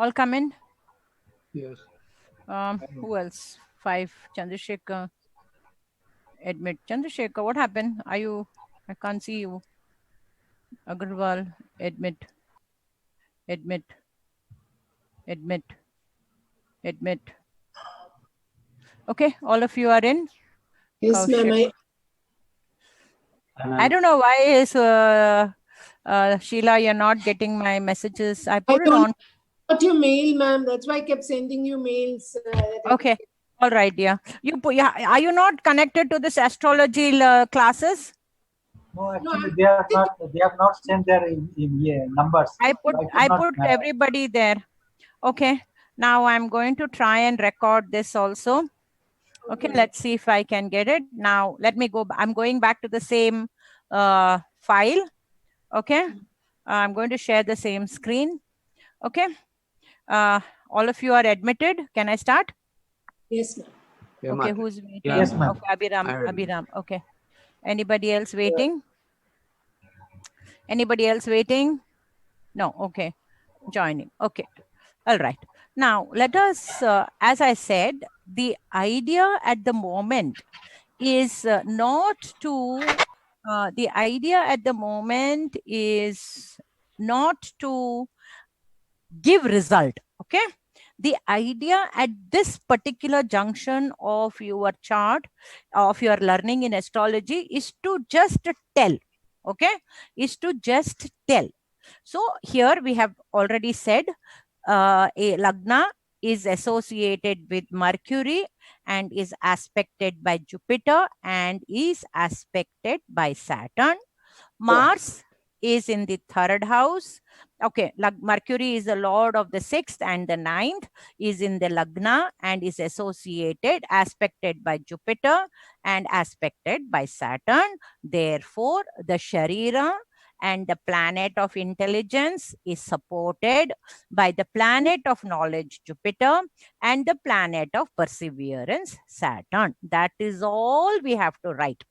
All come in? Yes. Who else? 5. Chandrasekhar. Admit. Chandrasekhar, what happened? Are you? I can't see you. Agarwal. Admit. Admit. Admit. Admit. Okay, all of you are in? Yes, ma'am. I don't know why is Sheila, you're not getting my messages. I put it on. Got your mail, ma'am. That's why I kept sending you mails. Okay. All right, dear. You put, yeah, are you not connected to this astrology classes? No, actually, they have not sent their numbers. I put everybody there. Okay. Now I'm going to try and record this also. Okay, let's see if I can get it. Now let me go. I'm going back to the same file. Okay. I'm going to share the same screen. Okay. All of you are admitted. Can I start? Yes, ma'am. Yeah, okay, who's waiting? Yes, ma'am. Okay, Abhiram. Okay. Anybody else waiting? Anybody else waiting? No. Okay. Joining. Okay. All right. Now let us, as I said, the idea at the moment is not to, the idea at the moment is not to give result. Okay. The idea at this particular junction of your chart, of your learning in astrology, is to just tell. Okay. Is to just tell. So here we have already said a Lagna is associated with Mercury and is aspected by Jupiter and is aspected by Saturn. Mars is in the 3rd house. Okay, Mercury is the lord of the 6th and the 9th, is in the Lagna and is associated, aspected by Jupiter and aspected by Saturn. Therefore, the Sharira and the planet of intelligence is supported by the planet of knowledge, Jupiter, and the planet of perseverance, Saturn. That is all we have to write.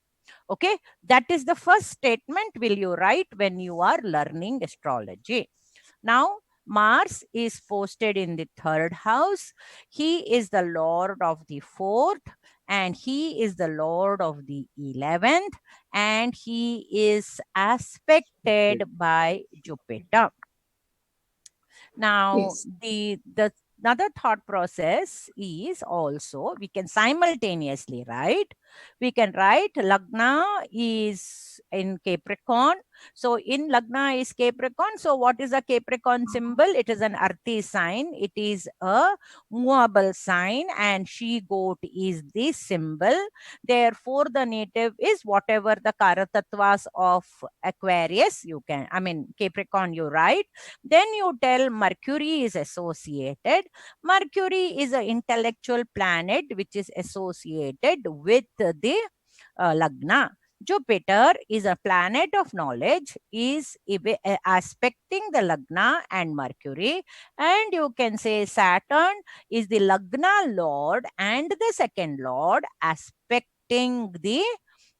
Okay, that is the first statement will you write when you are learning astrology. Now, Mars is posted in the 3rd house. He is the lord of the 4th and he is the lord of the 11th and he is aspected by Jupiter. Now, the another thought process is also we can simultaneously write. We can write Lagna is in Capricorn. So in Lagna is Capricorn. So what is a Capricorn symbol? It is an earthy sign. It is a movable sign and she goat is the symbol. Therefore, the native is whatever the Karatattvas of Aquarius you can, I mean Capricorn you write. Then you tell Mercury is associated. Mercury is an intellectual planet which is associated with the Lagna. Jupiter is a planet of knowledge, is aspecting the Lagna and Mercury. And you can say Saturn is the Lagna lord and the 2nd lord aspecting the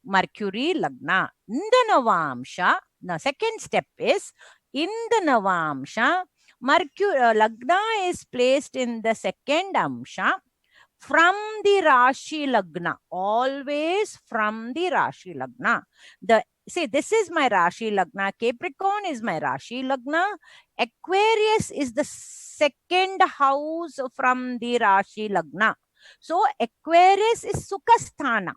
Mercury Lagna. In the Navamsha, the 2nd step is in the Navamsha, Mercury Lagna is placed in the 2nd Amsha from the Rashi Lagna, always from the Rashi Lagna. See, this is my Rashi Lagna. Capricorn is my Rashi Lagna. Aquarius is the 2nd house from the Rashi Lagna. So Aquarius is Sukhasthana.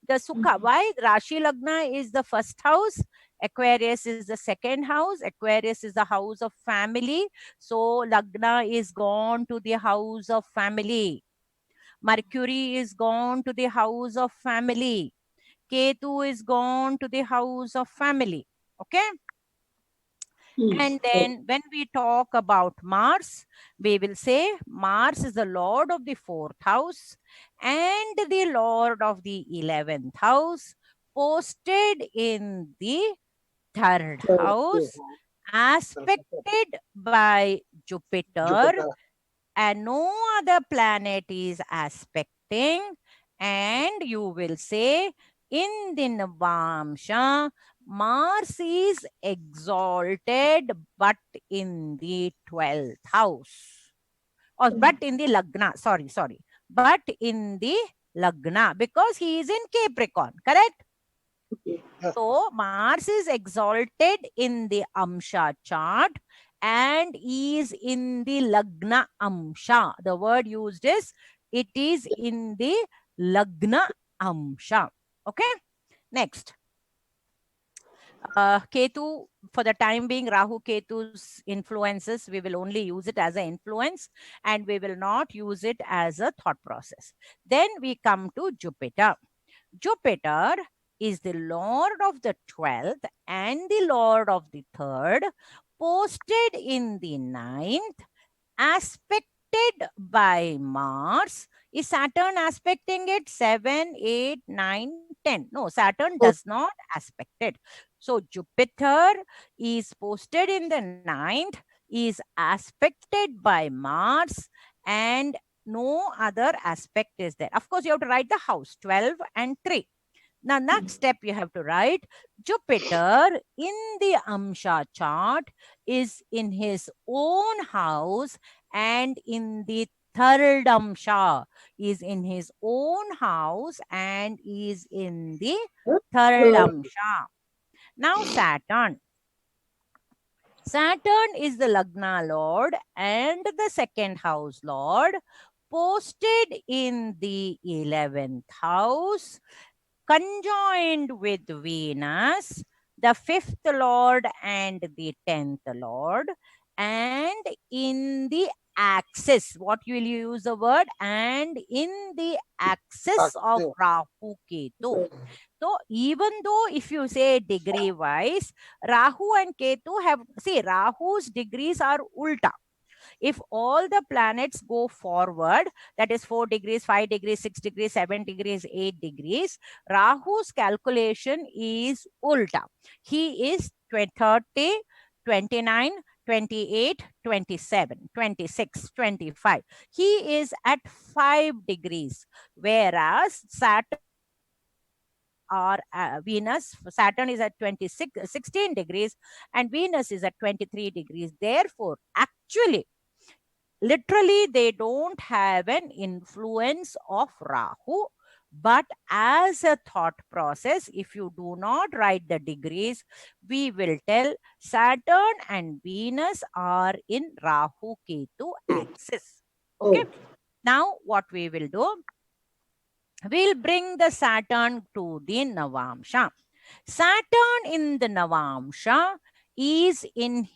The Sukha, why Rashi Lagna is the 1st house, Aquarius is the 2nd house, Aquarius is the house of family. So Lagna is gone to the house of family. Mercury is gone to the house of family. Ketu is gone to the house of family. Okay. And then when we talk about Mars, we will say Mars is the lord of the 4th house and the lord of the 11th house, posted in the 3rd house, aspected by Jupiter, and no other planet is aspecting. And you will say in the Navamsha, Mars is exalted, but in the 12th house. Or but in the Lagna, sorry. But in the Lagna, because he is in Capricorn, correct? Okay. So Mars is exalted in the Amsha chart and is in the Lagna Amsha. The word used is it is in the Lagna Amsha. Okay. Next. Ketu, for the time being, Rahu Ketu's influences, we will only use it as an influence and we will not use it as a thought process. Then we come to Jupiter. Jupiter is the lord of the 12th and the lord of the 3rd, posted in the 9th, aspected by Mars. Is Saturn aspecting it? 7, 8, 9, 10. No, Saturn does not aspect it. So Jupiter is posted in the 9th, is aspected by Mars, and no other aspect is there. Of course, you have to write the house 12 and 3. Now, next step you have to write Jupiter in the Amsha chart is in his own house and in the third Amsha is in his own house and is in the third Amsha. Now, Saturn. Saturn is the Lagna Lord and the second house Lord, posted in the 11th house, conjoined with Venus, the 5th Lord and the 10th Lord, and in the axis, what you will use the word, and in the axis of Rahu Ketu. So even though if you say degree wise, Rahu and Ketu have, see, Rahu's degrees are ulta. If all the planets go forward, that is 4 degrees, 5 degrees, 6 degrees, 7 degrees, 8 degrees, Rahu's calculation is ulta. He is 30, 29, 28, 27, 26, 25. He is at 5 degrees, whereas Saturn or Venus, Saturn is at 16 degrees and Venus is at 23 degrees. Therefore, actually, literally, they don't have an influence of Rahu. But as a thought process, if you do not write the degrees, we will tell Saturn and Venus are in Rahu Ketu axis. Okay. Now, what we will do? We'll bring the Saturn to the Navamsha. Saturn in the Navamsha is in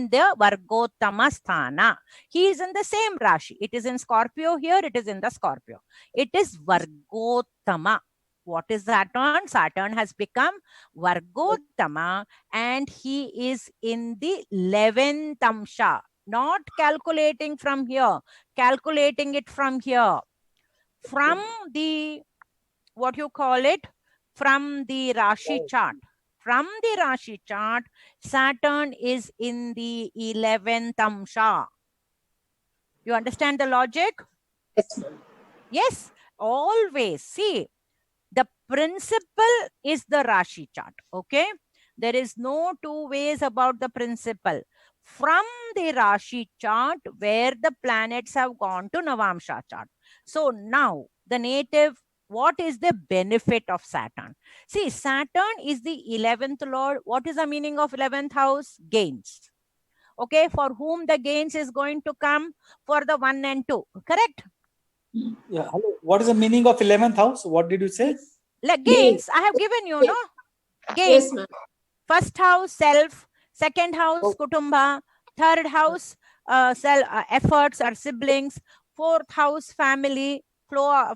the Vargottama Sthana. He is in the same Rashi. It is in Scorpio here. It is in the Scorpio. It is Vargottama. What is Saturn? Saturn has become Vargottama and he is in the 11th Amsha. Not calculating from here, calculating it from here. From the, what you call it, from the Rashi chart. From the Rashi chart, Saturn is in the 11th Amsha. You understand the logic? Yes, yes, always. See, the principle is the Rashi chart. Okay. There is no two ways about the principle. From the Rashi chart where the planets have gone to Navamsha chart. So now the native, what is the benefit of Saturn? See, Saturn is the 11th Lord. What is the meaning of 11th house? Gains. Okay, for whom the gains is going to come? For the 1 and 2. Correct? Yeah. Hello. What is the meaning of 11th house? What did you say? Like gains, I have given you, no? Gains. Yes, ma'am. First house, self. Second house, kutumba. Third house, efforts or siblings. Fourth house, family,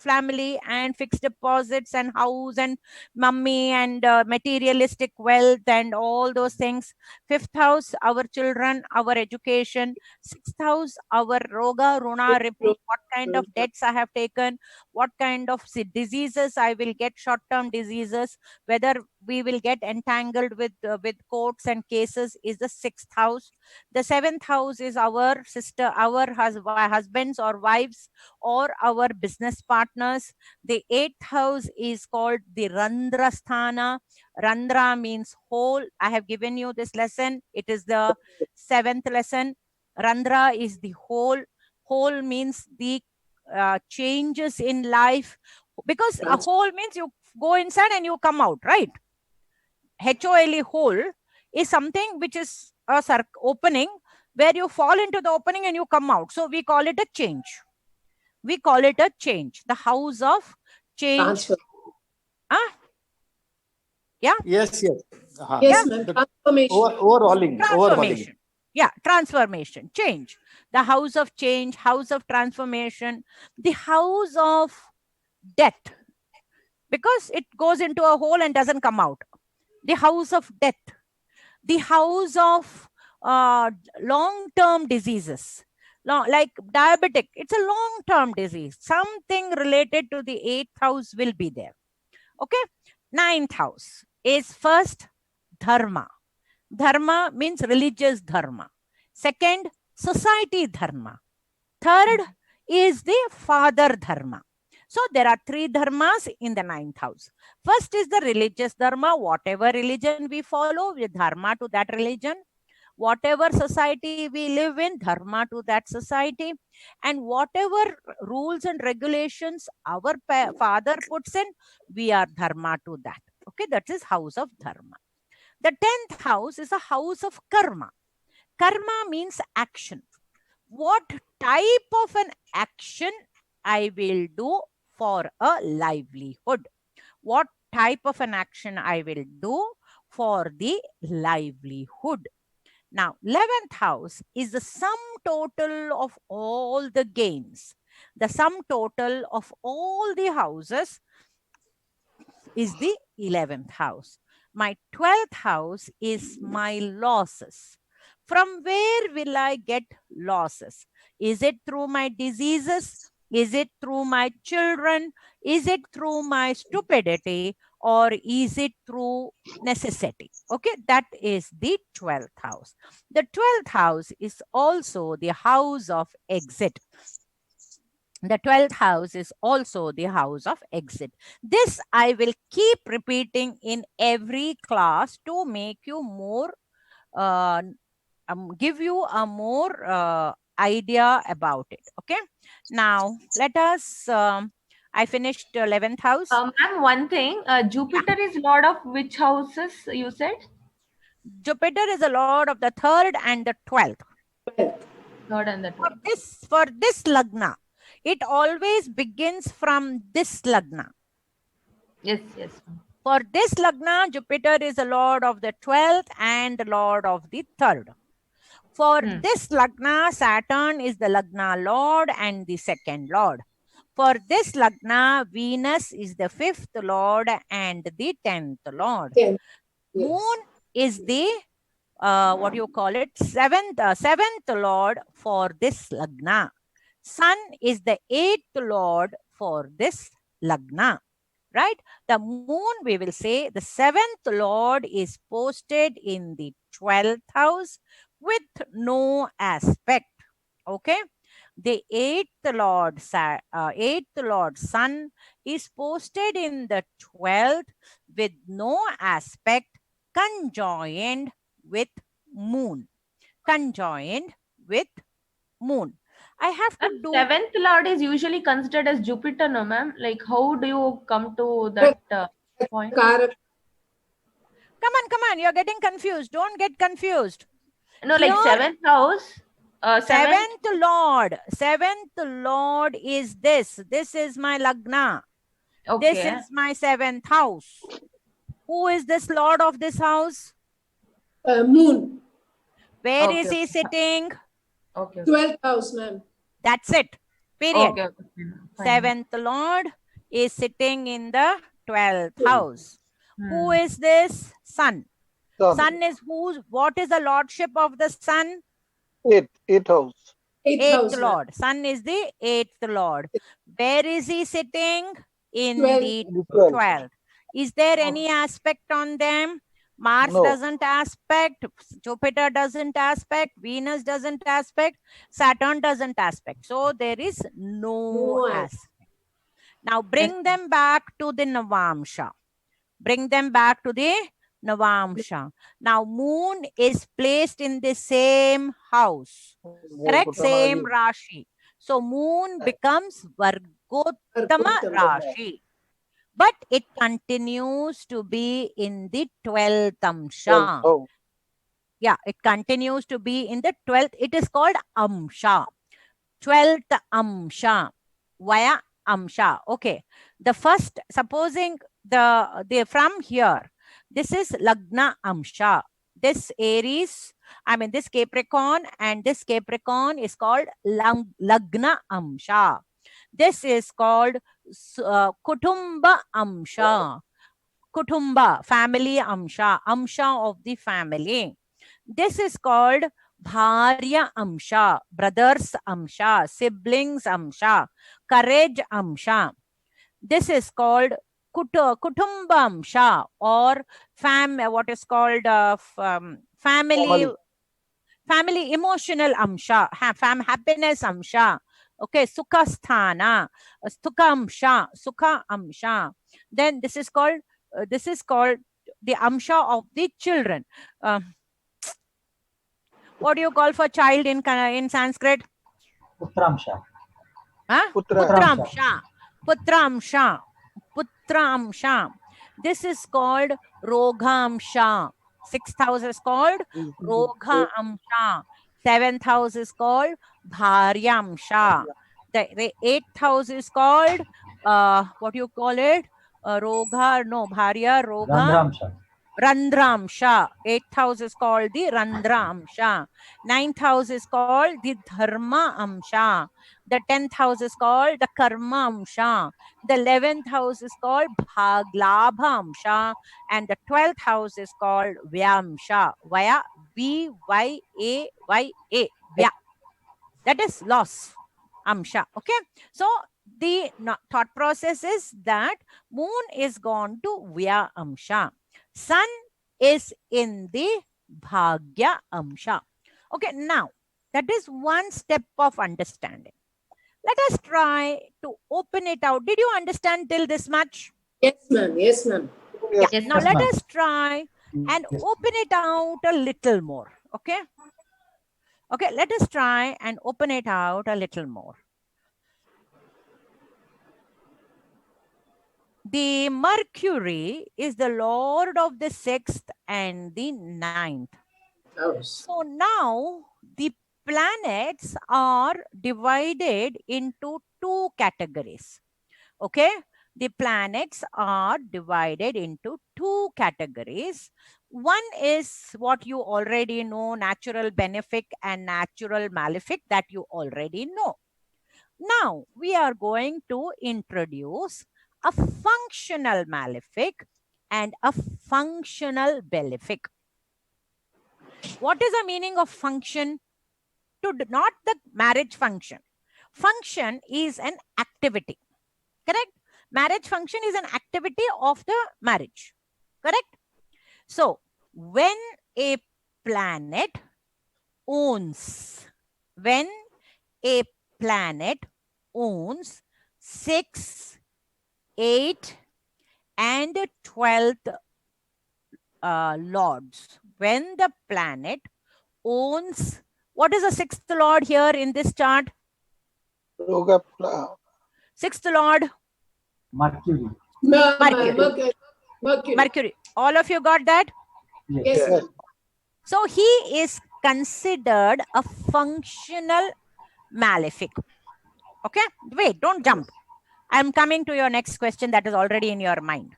family and fixed deposits and house and mummy and materialistic wealth and all those things. Fifth house, our children, our education. Sixth house, our roga, runa, ripu, what kind of debts I have taken, what kind of diseases I will get, short-term diseases, whether we will get entangled with courts and cases is the 6th house. The 7th house is our sister, our husbands or wives or our business partners. The 8th house is called the Randra Sthana. Randra means hole. I have given you this lesson. It is the 7th lesson. Randra is the hole. Hole means the changes in life, because a hole means you go inside and you come out, right? HOLE, hole, is something which is a opening where you fall into the opening and you come out. So we call it a change. We call it a change. The house of change. Transfer. Yes, yes. Yes, ma'am. Transformation. Overhauling. Transformation. Yeah, transformation, change. The house of change, house of transformation, the house of death, because it goes into a hole and doesn't come out. The house of death, the house of long-term diseases, like diabetic. It's a long-term disease. Something related to the 8th house will be there. Okay. 9th house is first dharma. Dharma means religious dharma. Second, society dharma. Third is the father dharma. So there are 3 dharmas in the 9th house. First is the religious dharma. Whatever religion we follow, we dharma to that religion. Whatever society we live in, dharma to that society. And whatever rules and regulations our father puts in, we are dharma to that. Okay, that is house of dharma. The 10th house is a house of karma. Karma means action. What type of an action I will do for a livelihood? What type of an action I will do for the livelihood? Now, 11th house is the sum total of all the gains. The sum total of all the houses is the 11th house. My 12th house is my losses. From where will I get losses? Is it through my diseases? Is it through my children? Is it through my stupidity? Or is it through necessity? Okay, that is the 12th house. The 12th house is also the house of exit. The 12th house is also the house of exit. This I will keep repeating in every class to make you more, give you a more idea about it. Okay. Now let us, I finished 11th house. Ma'am, one thing, Jupiter is lord of which houses you said? Jupiter is a lord of the 3rd and the 12th. 3rd and the 12th. For this lagna, it always begins from this lagna. Yes, yes. For this lagna, Jupiter is the lord of the 12th and the lord of the 3rd. For this lagna, Saturn is the lagna lord and the 2nd lord. For this lagna, Venus is the 5th lord and the 10th lord. Yes. Moon is the what do you call it? 7th lord for this lagna. Sun is the 8th lord for this lagna, right? The moon, we will say the 7th lord is posted in the 12th house with no aspect. Okay. The 8th lord sun is posted in the 12th with no aspect, conjoined with moon. Conjoined with moon. I have to do. 7th lord is usually considered as Jupiter, no ma'am? Like how do you come to that point? Come on, you're getting confused. Don't get confused. No, like 7th house. 7th lord is this. This is my lagna. Okay. This is my 7th house. Who is this lord of this house? Moon. Where is he sitting? Okay. 12th house, ma'am. That's it. Period. Okay. 7th lord is sitting in the 12th house. Who is this? Sun. Sun is whose? What is the lordship of the sun? 8th house. 8th lord. Sun is the 8th lord. Where is he sitting? In the 12th. Is there any aspect on them? Mars No. doesn't aspect, Jupiter doesn't aspect, Venus doesn't aspect, Saturn doesn't aspect. So there is no No aspect. Now bring them back to the Navamsha. Bring them back to the Navamsha. Now moon is placed in the same house. Correct? Same Rashi. So moon becomes Vargottama Vargottama. Rashi. But it continues to be in the 12th Amsha. Oh, Yeah, it continues to be in the 12th. It is called Amsha. 12th Amsha. Via Amsha. Okay. The first, supposing the from here, this is Lagna Amsha. This Aries, this Capricorn and this Capricorn is called Lagna Amsha. This is called Kutumba Amsha. Kutumba, family Amsha, Amsha of the family. This is called Bharya Amsha, brothers Amsha, siblings Amsha, courage Amsha. This is called Kutumba Amsha or what is called family emotional Amsha, happiness Amsha. Okay, Sukha Sthana, Sukha Amsha. Then this is called the Amsha of the children. What do you call for child in Sanskrit? Putramsha. Huh? Putra. Putramsha. Putramsha. Putramsha. This is called Rogamsha. 6th house is called Rogha Amsha. 7th house is called Bharyamsha. The 8th house is called what do you call it? Rogha, no, Bharya, Rogha. Randramsha. Randramsha. 8th house is called the Randramsha. 9th house is called the Dharma Amsha. The 10th house is called the Karma Amsha. The 11th house is called Bhaglabha Amsha. And the 12th house is called Vyamsha. Vaya, V-Y-A-Y-A. Vya. That is loss. Amsha. Okay. So the thought process is that moon is gone to Vya Amsha. Sun is in the Bhagya Amsha. Okay, now that is one step of understanding. Let us try to open it out. Did you understand till this much? Yes, ma'am. Yes, ma'am. Yes. Yes, Now Yes, let ma'am. us try and Yes. open it out a little more. Okay. Okay, let us try and open it out a little more. The Mercury is the lord of the 6th and the 9th. House. So now the planets are divided into two categories. Okay, the planets are divided into two categories. One is what you already know, natural benefic and natural malefic, that you already know. Now we are going to introduce a functional malefic and a functional benefic. What is the meaning of function? Not the marriage function. Function is an activity. Correct? Marriage function is an activity of the marriage. Correct? So when a planet owns 6, 8, and 12th lords, when the planet owns, what is the 6th lord here in this chart? Roga. 6th lord? Mercury. Mercury. Mercury. All of you got that? Yes. Yes, Yes. ma'am. So he is considered a functional malefic. Okay, wait, don't jump. I'm coming to your next question that is already in your mind.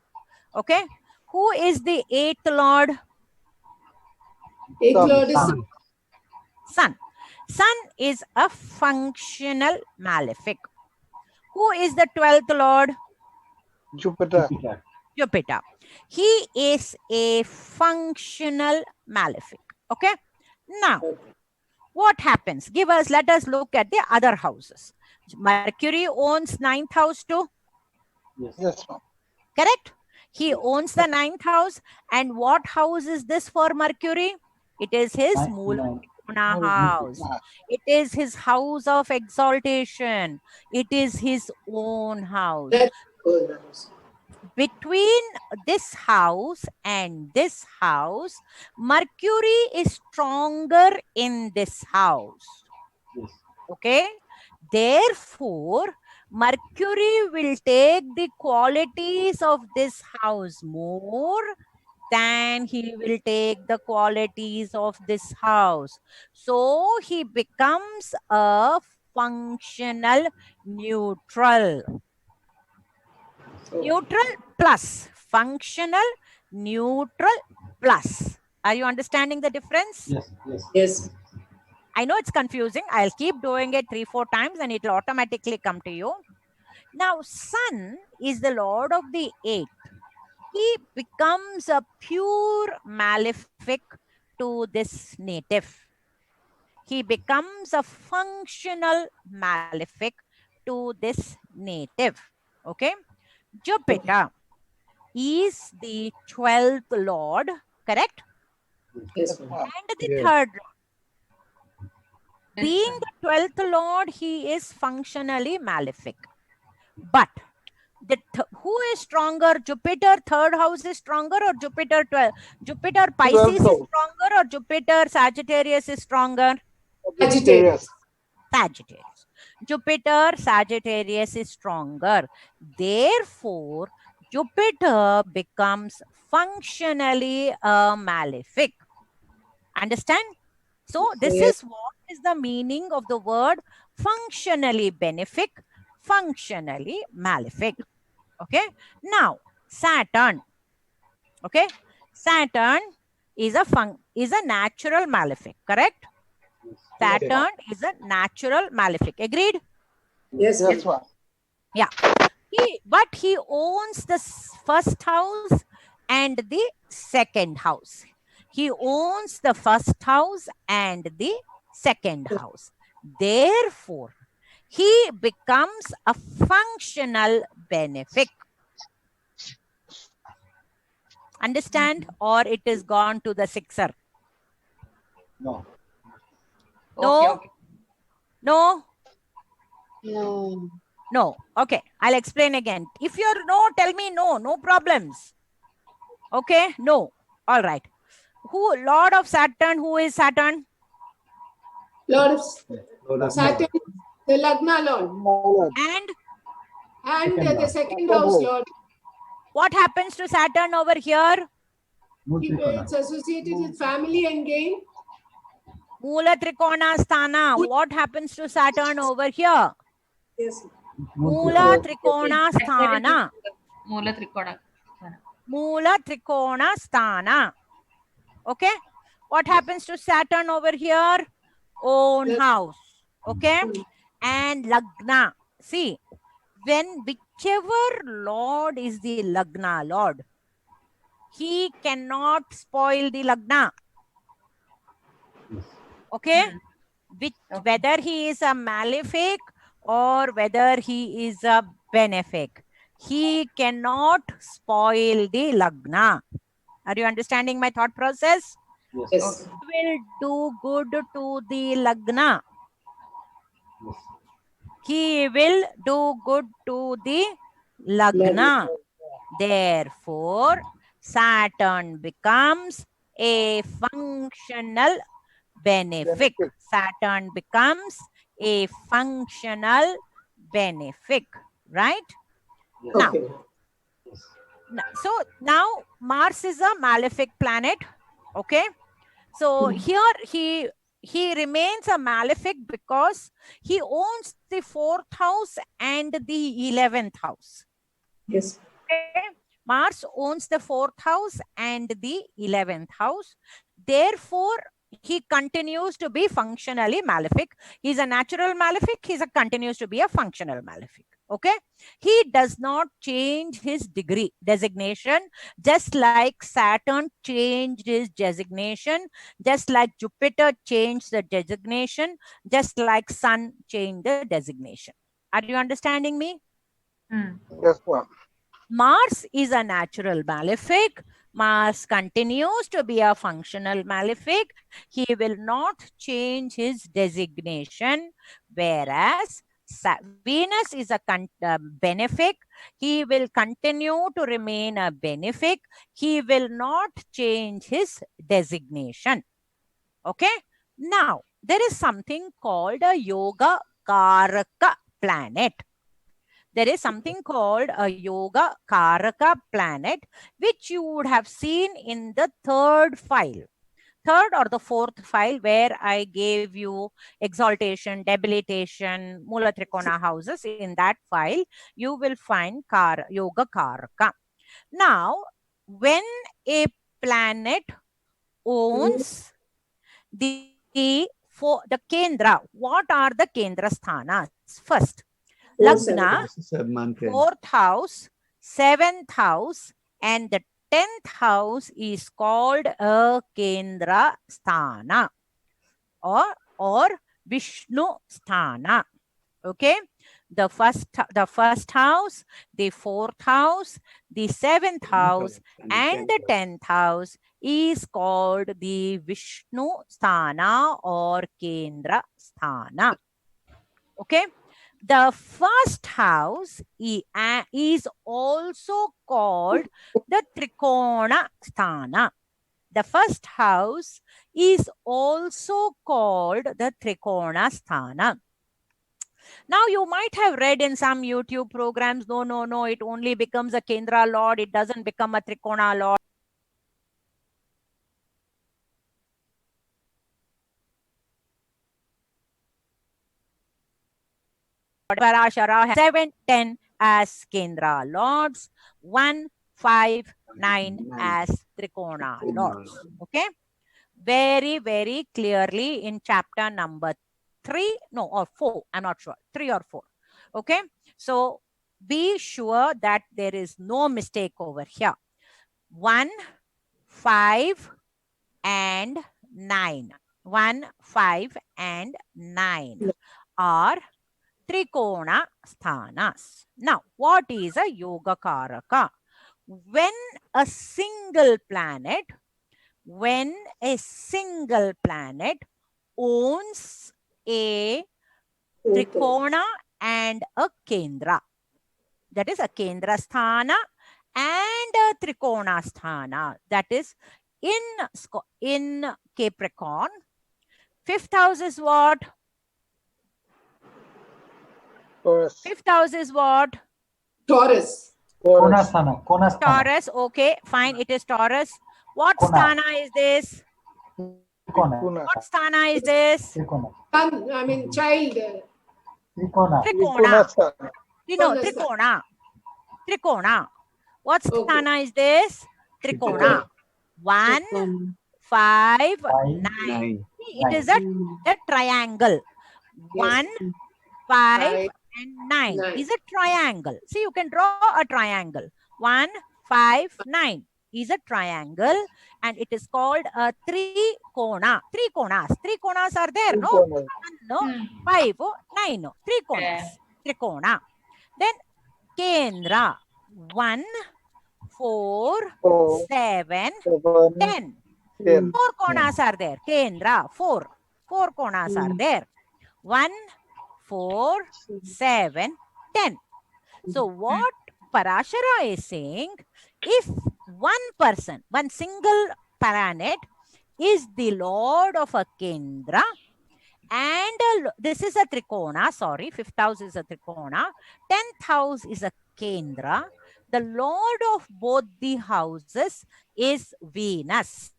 Okay, who is the 8th lord? 8th lord is Sun. Sun. Sun is a functional malefic. Who is the 12th lord? Jupiter. Jupiter. Jupiter. He is a functional malefic. Okay. Now, what happens? Let us look at the other houses. Mercury owns 9th house too. Yes. Yes, ma'am. Correct? He owns the 9th house. And what house is this for Mercury? It is his Mula Trikona house. It is his house of exaltation. It is his own house. That's good. Between this house and this house, Mercury is stronger in this house. Yes. Okay. Therefore, Mercury will take the qualities of this house more than he will take the qualities of this house. So he becomes a functional neutral. Neutral plus. Functional neutral plus. Are you understanding the difference? Yes. Yes. Yes. I know it's confusing. I'll keep doing it 3-4 times and it will automatically come to you. Now, Sun is the lord of the 8th. He becomes a pure malefic to this native. He becomes a functional malefic to this native. Okay. Jupiter is the 12th lord, correct? Yes. And the Yes. 3rd lord. Being the 12th lord, he is functionally malefic. But who is stronger? Jupiter 3rd house is stronger or Jupiter 12? Jupiter Pisces 12th is house. stronger or Jupiter Sagittarius is stronger? Sagittarius. Sagittarius. Jupiter Sagittarius is stronger. Therefore, Jupiter becomes functionally a malefic. Understand? So this Yes. is what is the meaning of the word functionally benefic, functionally malefic. Okay. Now, Saturn. Okay. Saturn is a natural malefic, correct? Saturn is a natural malefic. Agreed? Yes. Yes, ma'am. But he owns the first house and the second house. He owns the first house and the second house. Therefore, he becomes a functional benefic. Understand? Or it is gone to the sixer. No. No? Okay. No? No. No. Okay. I'll explain again. If you're no, tell me no. No problems. Okay. No. All right. Who? Lord of Saturn. Who is Saturn? Lord of Lord Saturn, the Lagna Lord. Lord. And And Second the house. second house Lord. what happens to Saturn over here? It's associated with family and gain. Mula Trikona Sthana. What happens to Saturn over here? Yes. Mula Trikona Sthana. Mula Trikona. Mula Trikona Sthana. Okay. What happens to Saturn over here? Own house. Okay. And Lagna. See, whichever Lord is the Lagna Lord, he cannot spoil the Lagna. Okay. Whether he is a malefic or whether he is a benefic, he cannot spoil the Lagna. Are you understanding my thought process? Yes. Yes. He will do good to the Lagna. Yes. He will do good to the Lagna. Therefore, Saturn becomes a functional benefic. Saturn becomes a functional benefic, right? Yes. Now, Okay. so now Mars is a malefic planet. Okay. So here he remains a malefic because he owns the 4th house and the 11th house. Yes. Okay. Mars owns the 4th house and the 11th house. Therefore, he continues to be functionally malefic. He's a natural malefic. Continues to be a functional malefic. Okay. He does not change his designation, just like Saturn changed his designation, just like Jupiter changed the designation, just like Sun changed the designation. Are you understanding me? Yes, ma'am. Mars is a natural malefic. Mars continues to be a functional malefic. He will not change his designation, whereas Venus is a benefic. He will continue to remain a benefic. He will not change his designation. Okay. Now, there is something called a Yoga Karaka planet. There is something called a Yoga Karaka planet, which you would have seen in the third or the fourth file, where I gave you exaltation, debilitation, Mula Trikona houses. In that file, you will find Yoga Karaka. Now, when a planet owns the Kendra, what are the Kendra sthanas? First, Lagna, 4th house, 7th house, and the 10th house is called a Kendra Sthana or Vishnu Sthana. Okay. The first house, the 4th house, the 7th house, and the 10th house is called the Vishnu Sthana or Kendra Sthana. Okay. The first house is also called the Trikona Sthana. The first house is also called the Trikona Sthana. Now, you might have read in some YouTube programs, no, it only becomes a Kendra Lord. It doesn't become a Trikona Lord. Parashara has 7, 10 as Kendra Lords, 1, 5, 9 as Trikona Lords. Okay. Very, very clearly in chapter number 3, no, or 4, I'm not sure, 3 or 4. Okay. So be sure that there is no mistake over here. 1, 5, and 9. 1, 5, and 9 are Trikona Sthanas. Now, what is a Yoga Karaka? When a single planet owns a Trikona and a Kendra, that is a Kendra Sthana and a Trikona Sthana, that is in Capricorn. 5th house is what? Taurus. 5th house is what? Taurus. Taurus. Kona Sthana. Taurus. Okay, fine. It is Taurus. What Kona. sthana is this? Trikona. What sthana is this? Trikona. Son, I mean, child. Trikona. Trikona. No, Trikona Trikona. Trikona. What Okay. sthana is this? Trikona. 1, 5, 9. It is a triangle. 1, 5, and 9 is a triangle. See, you can draw a triangle. 1, 5, 9 is a triangle, and it is called a trikona. Three konas are there, no? 1, no, 5, 9, no. 3 konas. Trikona. Then Kendra. 1, 4, 7, 10. 4 konas are there. Kendra. 4 konas are there. 1, 4, 7, 10. So what Parashara is saying, if one single planet is the lord of a Kendra, and this is a Trikona, sorry, 5th house is a Trikona, 10th house is a Kendra, the lord of both the houses is Venus.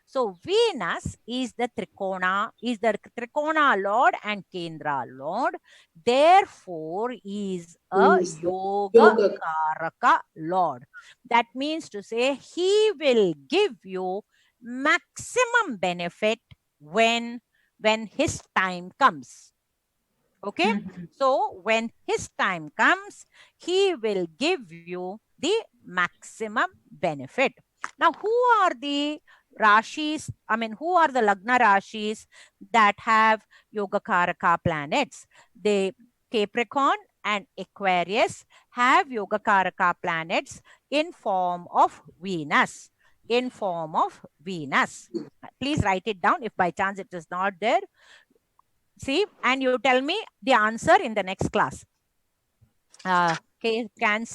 So Venus is the Trikona Lord and Kendra Lord. Therefore, is a Yoga Karaka Lord. That means to say he will give you maximum benefit when his time comes. Okay. So when his time comes, he will give you the maximum benefit. Now, who are the Rashis, who are the Lagna Rashis that have Yoga Karaka planets? The Capricorn and Aquarius have Yogakaraka planets in form of Venus. In form of Venus. Please write it down if by chance it is not there. See, and you tell me the answer in the next class. Capricorn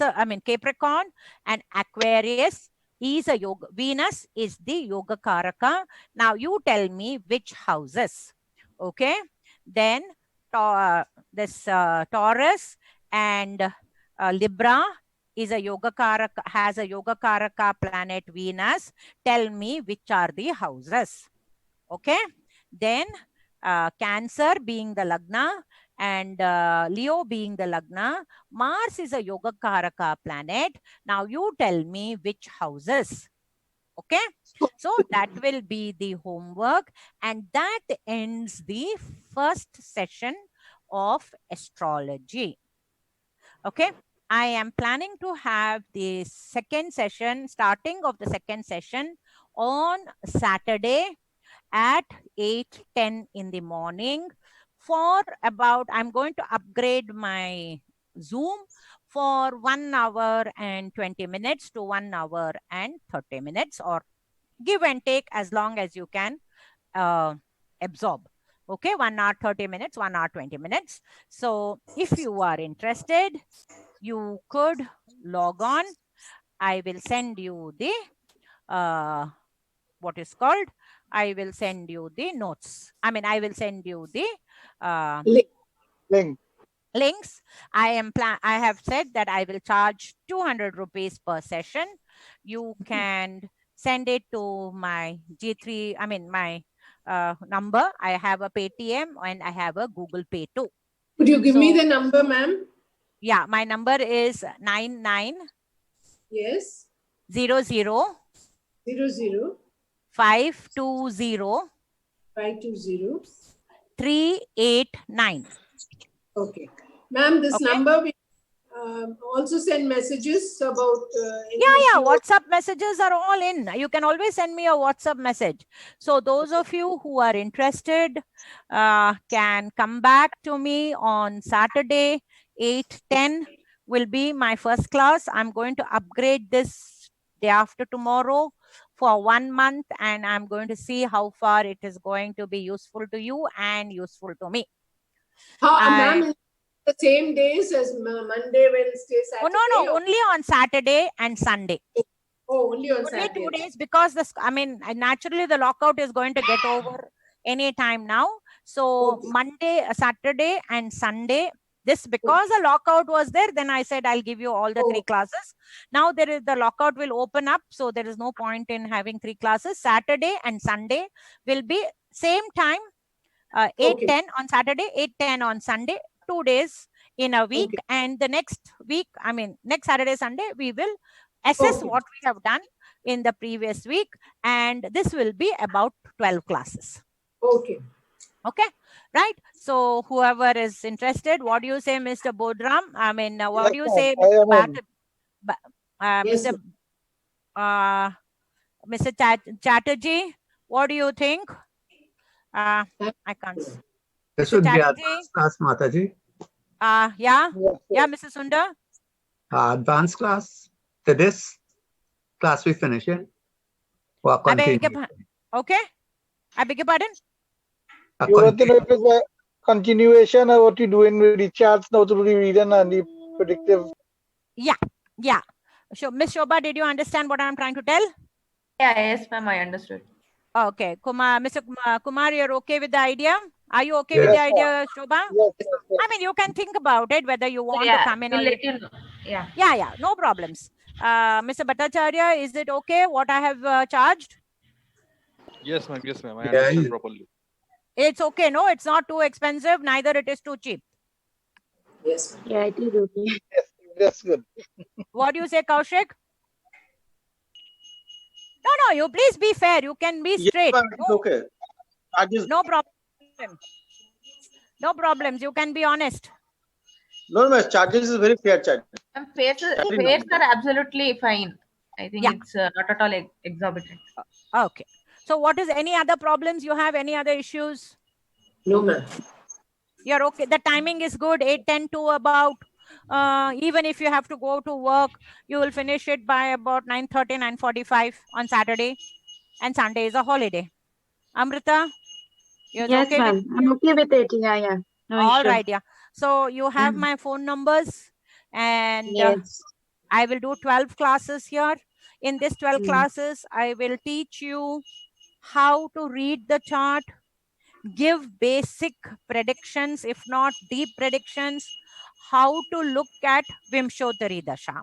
and Aquarius is a yoga. Venus is the Yogakaraka. Now you tell me which houses. Okay. Then Taurus and Libra is a Yogakaraka, has a Yogakaraka planet Venus. Tell me which are the houses. Okay. Then Cancer being the Lagna and Leo being the Lagna. Mars is a Yogakaraka planet. Now you tell me which houses. Okay. So that will be the homework, and that ends the first session of astrology. Okay. I am planning to have the second session, starting of the second session on Saturday at 8:10 in the morning for about, I'm going to upgrade my Zoom for 1 hour and 20 minutes to 1 hour and 30 minutes, or give and take as long as you can absorb. Okay, 1 hour 30 minutes, 1 hour 20 minutes. So if you are interested, you could log on. I will send you the what is called, I will send you the notes. I mean, I will send you the Link. links. I have said that I will charge 200 rupees per session. You can send it to my G3, I mean, my number. I have a Paytm and I have a Google Pay too. Could you give me So- the number, ma'am? Yeah, my number is 99 Yes. 00 00 520 520. 389. Okay. Ma'am, this Okay. number we also send messages about. Yeah, WhatsApp messages are all in. You can always send me a WhatsApp message. So those of you who are interested can come back to me on Saturday, 8:10 will be my first class. I'm going to upgrade this day after tomorrow for 1 month, and I'm going to see how far it is going to be useful to you and useful to me. Ma'am, is the same days as Monday, Wednesday, Oh, Saturday? no, only on Saturday and Sunday. Oh, only on Only Saturday. 2 days, because this, I mean, naturally the lockout is going to get over any time now. So Okay. Monday, Saturday and Sunday, this, because the lockout was there, then I said I'll give you all the 3 classes. Now the lockout will open up, so there is no point in having 3 classes. Saturday and Sunday will be same time, 8:10 on Saturday, 8:10 on Sunday, 2 days in a week. Okay. And the next week, I mean, next Saturday, Sunday, we will assess Okay. what we have done in the previous week. And this will be about 12 classes. Okay. Okay, right? So whoever is interested, what do you say, Mr. Bodram? I mean, what do you say, I am in. Yes, Mr. Chatterjee? What do you think? I can't. This Mr. would be Chatterjee? advanced class, Mataji. Yeah, Yes, yeah, Mr. Sundar. Advanced class. To this class we finish it. Or I beg continue. your okay. I beg your pardon. You want to know if it's a continuation of what you do in the charts now to the reading and the predictive? Yeah. So, Miss Shobha, did you understand what I'm trying to tell? Yeah, yes, ma'am, I understood. Okay, Mr. Kumar, you're okay with the idea? Are you okay with Yes, the idea, Shobha? Yes, yes, yes. I mean, you can think about it, whether you want to Yeah, come in or we'll you... let you know. Yeah. Yeah, no problems. Mr. Bhattacharya, is it okay what I have charged? Yes, ma'am. Yes, ma'am. I Yeah, understood yeah. properly. It's okay, no? It's not too expensive, neither it is too cheap. yes. Yeah, it is okay. Yes, that's good. What do you say, Kaushik? No, you please be fair. You can be straight. No, Okay. no problem. No problems. You can be honest. No, charges is very fair charge. And fares are absolutely fine. I think Yeah. it's not at all exorbitant. Okay. So what is any other problems you have? Any other issues? No, ma'am. You're okay. The timing is good. 8:10 to about even if you have to go to work, you will finish it by about 9:30, 9:45 on Saturday, and Sunday is a holiday. Amrita, you're Yes, okay with ma'am. I'm okay with it. Yeah, yeah. No all issue. right, yeah. So you have my phone numbers, and Yes. I will do 12 classes here. In this 12 Mm. classes, I will teach you how to read the chart, give basic predictions, if not deep predictions, how to look at Vimshottari Dasha,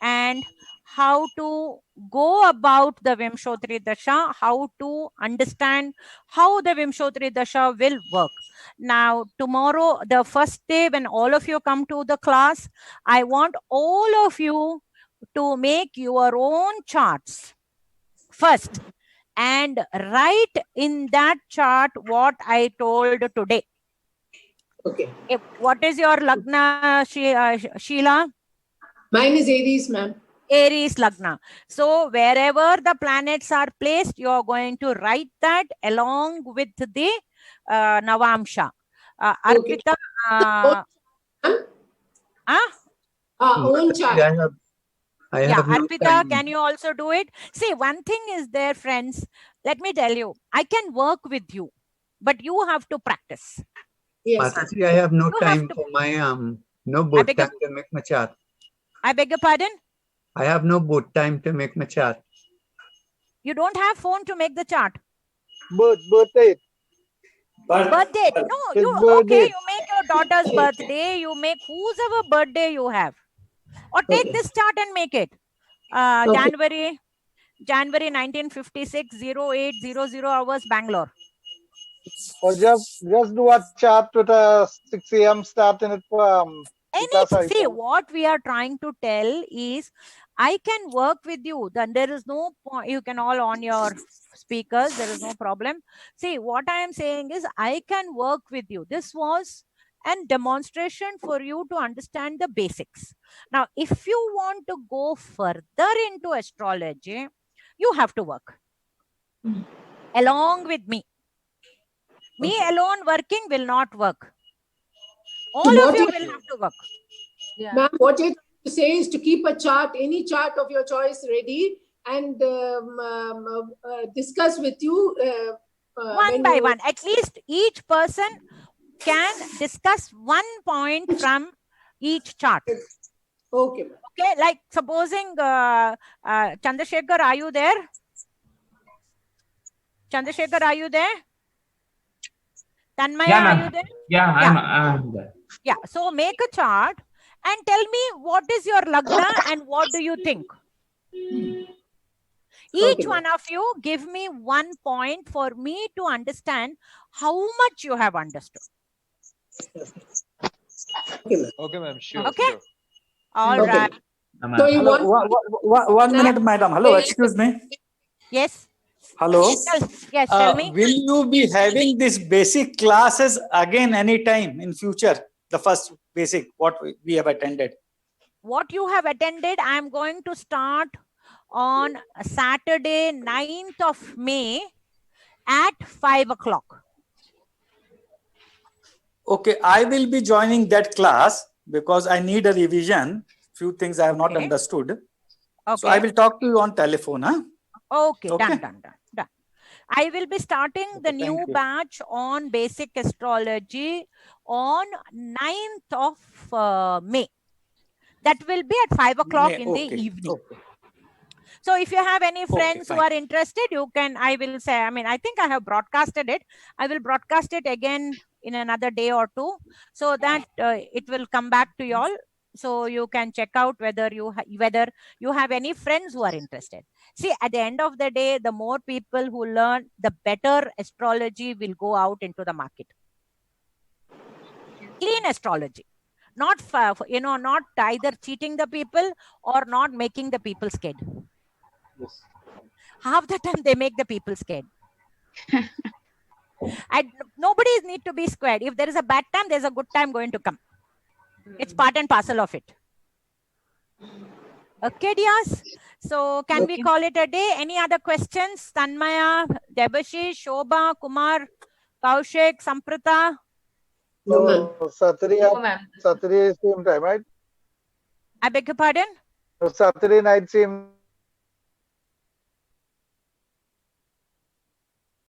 and how to go about the Vimshottari Dasha, how to understand how the Vimshottari Dasha will work. Now, tomorrow, the first day when all of you come to the class, I want all of you to make your own charts first and write in that chart what I told today. Okay. What is your Lagna, Sheila? Mine is Aries, ma'am. Aries Lagna. So wherever the planets are placed, you are going to write that along with the Navamsha. Okay. Arpita, Own chart. I yeah, have no Arpita, time. can you also do it? See, one thing is there, friends. Let me tell you, I can work with you, but you have to practice. Yes. Mataji, I have no You have time to- for my no boat time to make my chart. I beg your pardon? I have no boat time to make my chart. You don't have phone to make the chart. Birthday. Birthday. No, His you birthday. okay, you make your daughter's birthday, you make whosoever birthday you have. Or take Okay. this chart and make it. Okay. January 1956, 0800 hours, Bangalore. Or just do a chart with a 6 a.m. start in it. Anything. See, what we are trying to tell is I can work with you. Then there is no point. You can all on your speakers. There is no problem. See, what I am saying is I can work with you. This was a demonstration for you to understand the basics. Now, if you want to go further into astrology, you have to work along with me. Me alone working will not work. All of you will have to work. Yeah. Ma'am, what you're trying to say is to keep a chart, any chart of your choice ready, and discuss with you. One by one. At least each person can discuss one point from each chart. Okay. Okay, like supposing Chandrasekhar, are you there? Chandrasekhar, are you there? Tanmaya, Yeah, are ma'am. you there? Yeah, I'm there. Yeah, so make a chart and tell me what is your Lagna and what do you think? Each one of you give me 1 point for me to understand how much you have understood. Okay, ma'am. Sure. Okay. Sure. All Okay. right. So you Hello, want 1 minute, madam. Hello, excuse me. Yes. Hello. Yes, tell me. Will you be having these basic classes again anytime in future? The first basic, what we have attended. What you have attended, I am going to start on Saturday, 9th of May at 5 o'clock. Okay, I will be joining that class because I need a revision. Few things I have not Okay. understood. Okay. So I will talk to you on telephone. Huh? Okay, Okay. done. I will be starting the thank new you. batch on basic astrology on 9th of May. That will be at 5 o'clock in the evening. Okay. So if you have any friends who fine. are interested, you can, I will say, I mean, I think I have broadcasted it. I will broadcast it again in another day or two so that it will come back to you all. So you can check out whether you have any friends who are interested. See, at the end of the day, the more people who learn, the better astrology will go out into the market. Clean astrology. Not, not either cheating the people or not making the people scared. Yes. Half the time they make the people scared. And nobody need to be scared. If there is a bad time, there's a good time going to come. It's part and parcel of it. Okay, dears. So can we call it a day? Any other questions? Tanmaya, Debashish, Shobha, Kumar, Kaushik, Samprita? So Saturday No, ma'am. Saturday same time, right? I beg your pardon? Saturday night, same